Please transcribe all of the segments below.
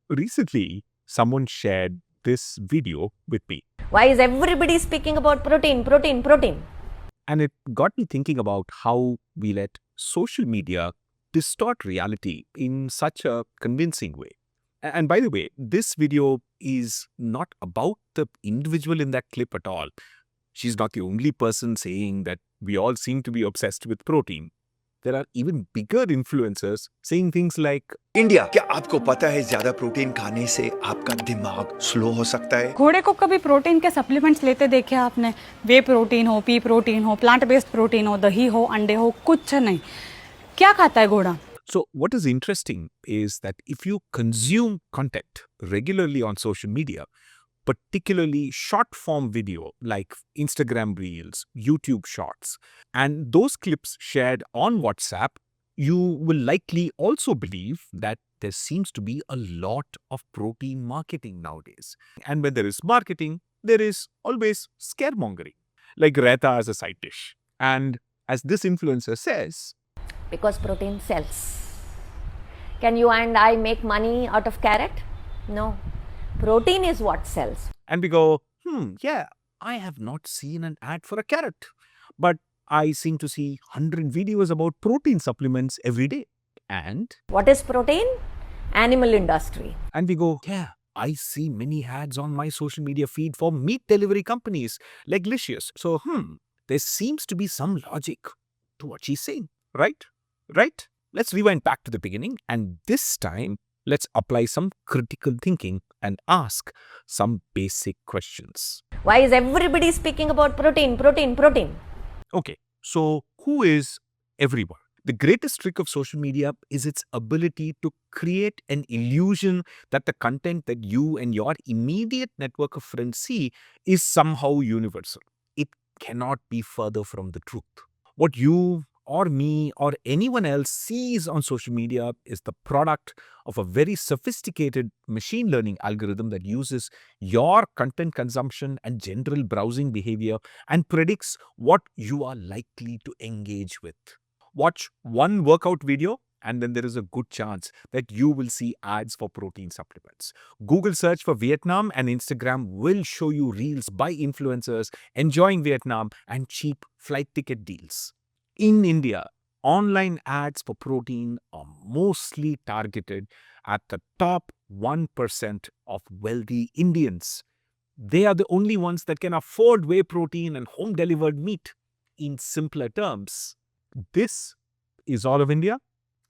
Recently, someone shared this video with me, Why is everybody speaking about protein, protein, protein? and it got me thinking about how we let social media distort reality in such a convincing way. And by the way, this video is not about the individual in that clip at all. She's not the only person saying that we all seem to be obsessed with protein. There are even bigger influencers saying things like, India, क्या आपको पता है ज्यादा protein खाने से आपका दिमाग slow हो सकता है? घोड़े को कभी प्रोटीन के सप्लीमेंट्स लेते देखे आपने? वे प्रोटीन हो, पी प्रोटीन हो, प्लांट बेस्ड प्रोटीन हो, दही हो, अंडे हो, कुछ नहीं. क्या खाता है घोड़ा? So, what is interesting is that if you consume content regularly on social media, particularly short form video like Instagram Reels, YouTube Shorts, and those clips shared on WhatsApp, you will likely also believe that there seems to be a lot of protein marketing nowadays. And when there is marketing, there is always scaremongering, like raita as a side dish. And as this influencer says, Because protein sells. Can you and I make money out of carrot? No. Protein is what sells. and we go, yeah, I have not seen an ad for a carrot, but I seem to see 100 videos about protein supplements every day. And What is protein? Animal industry. we go, yeah, I see many ads on my social media feed for meat delivery companies like Licious. So, there seems to be some logic to what she's saying, right? Right? Let's rewind back to the beginning, and this time, let's apply some critical thinking and ask some basic questions. Why is everybody speaking about protein, protein, protein? Okay, so who is everyone? The greatest trick of social media is its ability to create an illusion that the content that you and your immediate network of friends see is somehow universal. It cannot be further from the truth. What you or me or anyone else sees on social media is the product of a very sophisticated machine learning algorithm that uses your content consumption and general browsing behavior and predicts what you are likely to engage with. Watch one workout video, and then there is a good chance that you will see ads for protein supplements. Google search for Vietnam, and Instagram will show you reels by influencers enjoying Vietnam and cheap flight ticket deals. In India, online ads for protein are mostly targeted at the top 1% of wealthy Indians. They are the only ones that can afford whey protein and home delivered meat. In simpler terms, this is all of India,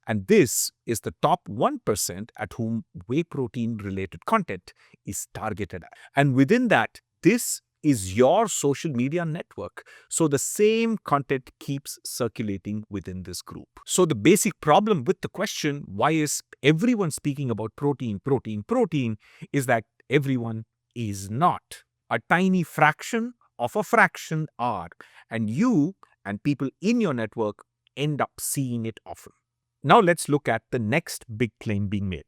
and this is the top 1% at whom whey protein related content is targeted at. And within that, this is your social media network. So the same content keeps circulating within this group. So the basic problem with the question, why is everyone speaking about protein, protein, protein, is that everyone is not. A tiny fraction of a fraction are. And you and people in your network end up seeing it often. Now let's look at the next big claim being made.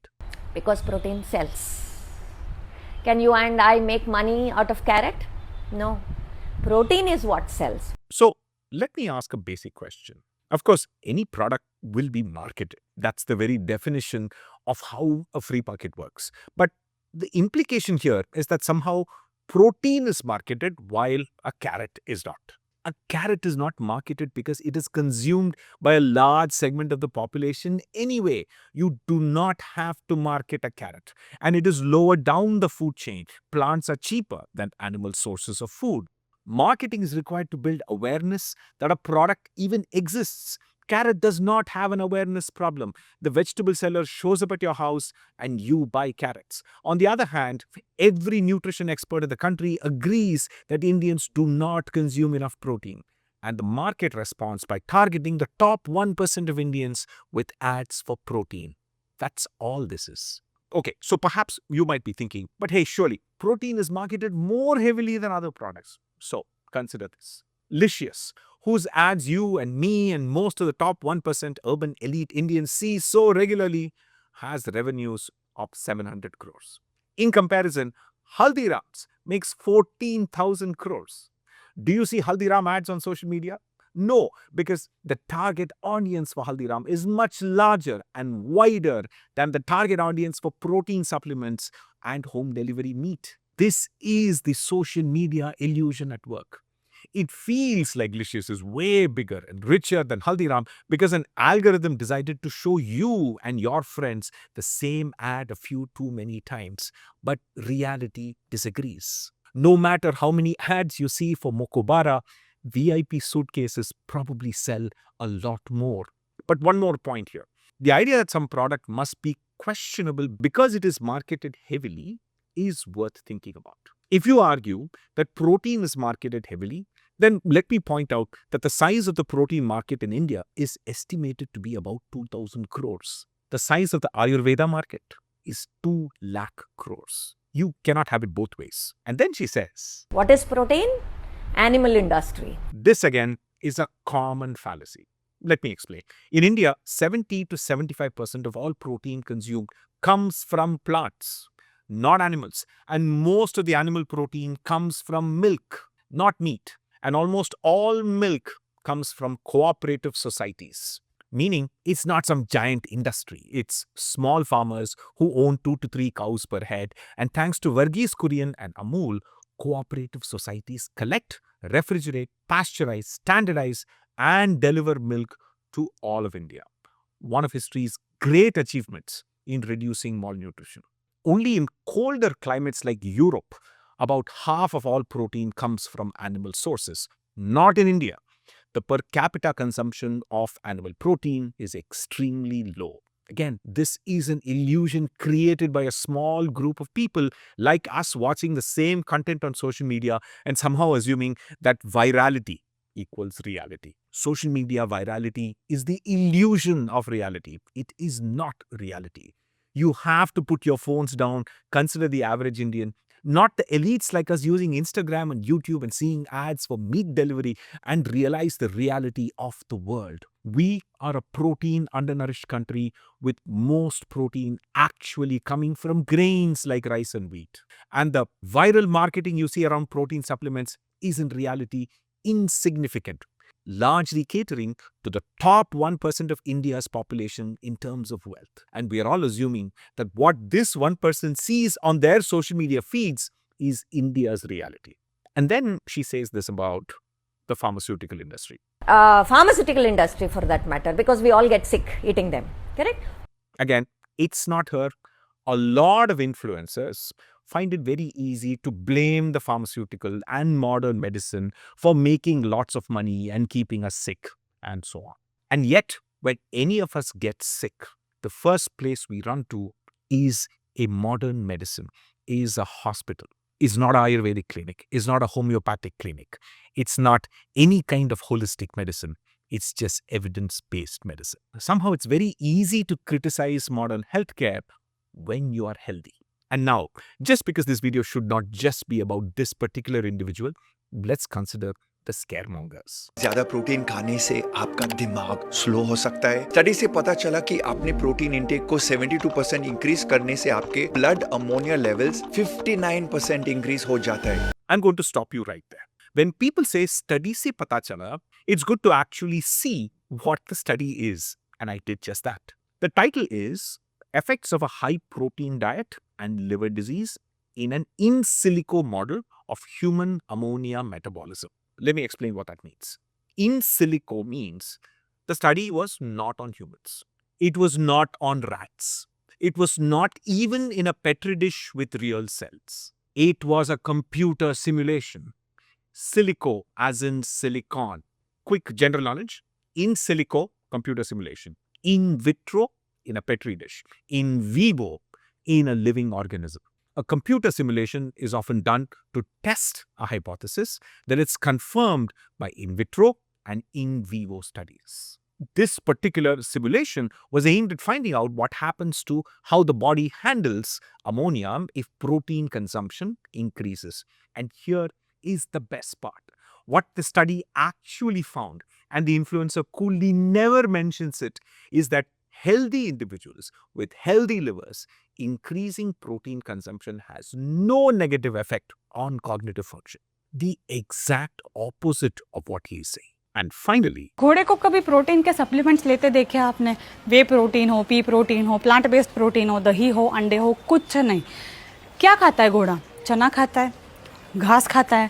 Because protein sells. Can you and I make money out of carrot? No. Protein is what sells. So let me ask a basic question. Of course, any product will be marketed. That's the very definition of how a free market works. But the implication here is that somehow protein is marketed while a carrot is not. A carrot is not marketed because it is consumed by a large segment of the population anyway. You do not have to market a carrot. And it is lower down the food chain. Plants are cheaper than animal sources of food. Marketing is required to build awareness that a product even exists. Carrot does not have an awareness problem. The vegetable seller shows up at your house and you buy carrots. On the other hand, every nutrition expert in the country agrees that Indians do not consume enough protein. And the market responds by targeting the top 1% of Indians with ads for protein. That's all this is. Okay, so perhaps you might be thinking, but hey, surely protein is marketed more heavily than other products. So consider this. Licious, whose ads you and me and most of the top 1% urban elite Indians see so regularly, has revenues of 700 crores. In comparison, Haldiram's makes 14,000 crores. Do you see Haldiram ads on social media? No, because the target audience for Haldiram is much larger and wider than the target audience for protein supplements and home delivery meat. This is the social media illusion at work. It feels like Licious is way bigger and richer than Haldiram because an algorithm decided to show you and your friends the same ad a few too many times. But reality disagrees. No matter how many ads you see for Mokobara, VIP suitcases probably sell a lot more. But one more point here. The idea that some product must be questionable because it is marketed heavily is worth thinking about. If you argue that protein is marketed heavily, then let me point out that the size of the protein market in India is estimated to be about 2,000 crores. The size of the Ayurveda market is 2 lakh crores. You cannot have it both ways. And then she says, What is protein? Animal industry. this again is a common fallacy. Let me explain. In India, 70 to 75% of all protein consumed comes from plants, not animals. And most of the animal protein comes from milk, not meat. And almost all milk comes from cooperative societies. Meaning, it's not some giant industry. It's small farmers who own 2 to 3 cows per head. And thanks to Varghese Kurian and Amul, cooperative societies collect, refrigerate, pasteurize, standardize, and deliver milk to all of India. One of history's great achievements in reducing malnutrition. Only in colder climates like Europe, about half of all protein comes from animal sources. Not in India. The per capita consumption of animal protein is extremely low. Again, this is an illusion created by a small group of people like us watching the same content on social media and somehow assuming that virality equals reality. Social media virality is the illusion of reality. It is not reality. You have to put your phones down, consider the average Indian, not the elites like us using Instagram and YouTube and seeing ads for meat delivery, and realize the reality of the world. We are a protein undernourished country with most protein actually coming from grains like rice and wheat. And the viral marketing you see around protein supplements is in reality insignificant, largely catering to the top 1% of India's population in terms of wealth. And we are all assuming that what this 1% sees on their social media feeds is India's reality. And then she says this about the pharmaceutical industry. Pharmaceutical industry for that matter, because we all get sick eating them. Correct? Again, it's not her. A lot of influencers find it very easy to blame the pharmaceutical and modern medicine for making lots of money and keeping us sick and so on. And yet, when any of us get sick, the first place we run to is a modern medicine, is a hospital, is not an Ayurvedic clinic, is not a homeopathic clinic. It's not any kind of holistic medicine. It's just evidence-based medicine. Somehow it's very easy to criticize modern healthcare when you are healthy. And now, just because this video should not just be about this particular individual, let's consider the scaremongers. ज्यादा protein खाने से आपका दिमाग slow हो सकता है। Study से पता चला कि आपने प्रोटीन इंटेक को 72% इंक्रीज करने से आपके ब्लड अमोनिया लेवल्स 59% इंक्रीज हो जाता है। I'm going to stop you right there. When people say study se pata chala, it's good to actually see what the study is. And I did just that. The title is Effects of a High Protein Diet and Liver Disease in an In Silico Model of Human Ammonia Metabolism. Let me explain what that means. In silico means the study was not on humans. It was not on rats. It was not even in a petri dish with real cells. It was a computer simulation. Silico as in silicon. Quick general knowledge. In silico, computer simulation. In vitro, in a petri dish. In vivo, in a living organism. A computer simulation is often done to test a hypothesis, then it's confirmed by in vitro and in vivo studies. This particular simulation was aimed at finding out what happens to how the body handles ammonia if protein consumption increases. And here is the best part. What the study actually found, and the influencer coolly never mentions it, is that healthy individuals with healthy livers, increasing protein consumption has no negative effect on cognitive function. The exact opposite of what he is saying. And finally, घोड़े को कभी protein के supplements लेते देखे आपने? वे protein हो, P protein हो, plant based protein हो, दही हो, अंडे हो, कुछ नहीं. क्या खाता है घोड़ा? चना खाता है, घास खाता है,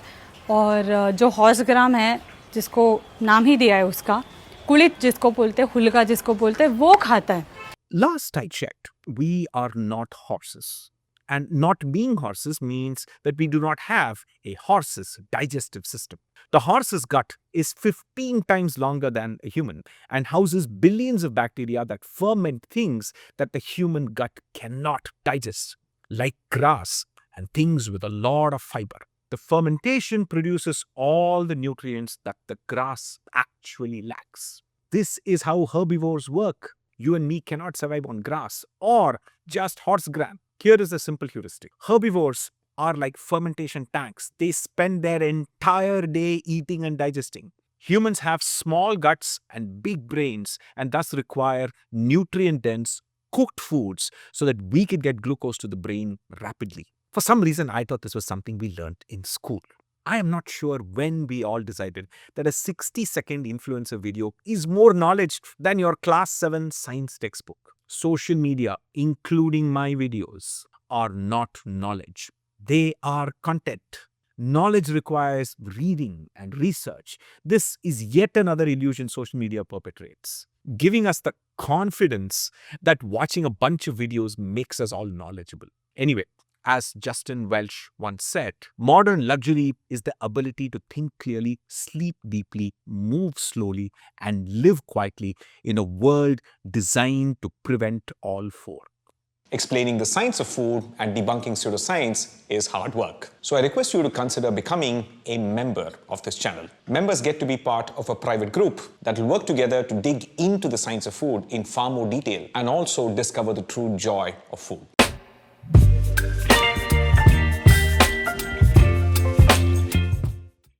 और जो हॉर्स ग्राम है, जिसको नाम ही दिया है उसका, कुलित जिसको बोलते हैं, हुलगा जिसको बोलते हैं, वो खाता है. last I checked, we are not horses. And not being horses means that we do not have a horse's digestive system. The horse's gut is 15 times longer than a human and houses billions of bacteria that ferment things that the human gut cannot digest, like grass and things with a lot of fiber. The fermentation produces all the nutrients that the grass actually lacks. This is how herbivores work. You and me cannot survive on grass or just horse gram. Here is a simple heuristic. Herbivores are like fermentation tanks. They spend their entire day eating and digesting. Humans have small guts and big brains and thus require nutrient-dense cooked foods so that we can get glucose to the brain rapidly. For some reason, I thought this was something we learned in school. I am not sure when we all decided that a 60-second influencer video is more knowledge than your class 7 science textbook. Social media, including my videos, are not knowledge. They are content. Knowledge requires reading and research. This is yet another illusion social media perpetrates, giving us the confidence that watching a bunch of videos makes us all knowledgeable. Anyway, as Justin Welch once said, modern luxury is the ability to think clearly, sleep deeply, move slowly, and live quietly in a world designed to prevent all four. Explaining the science of food and debunking pseudoscience is hard work. So I request you to consider becoming a member of this channel. Members get to be part of a private group that will work together to dig into the science of food in far more detail and also discover the true joy of food.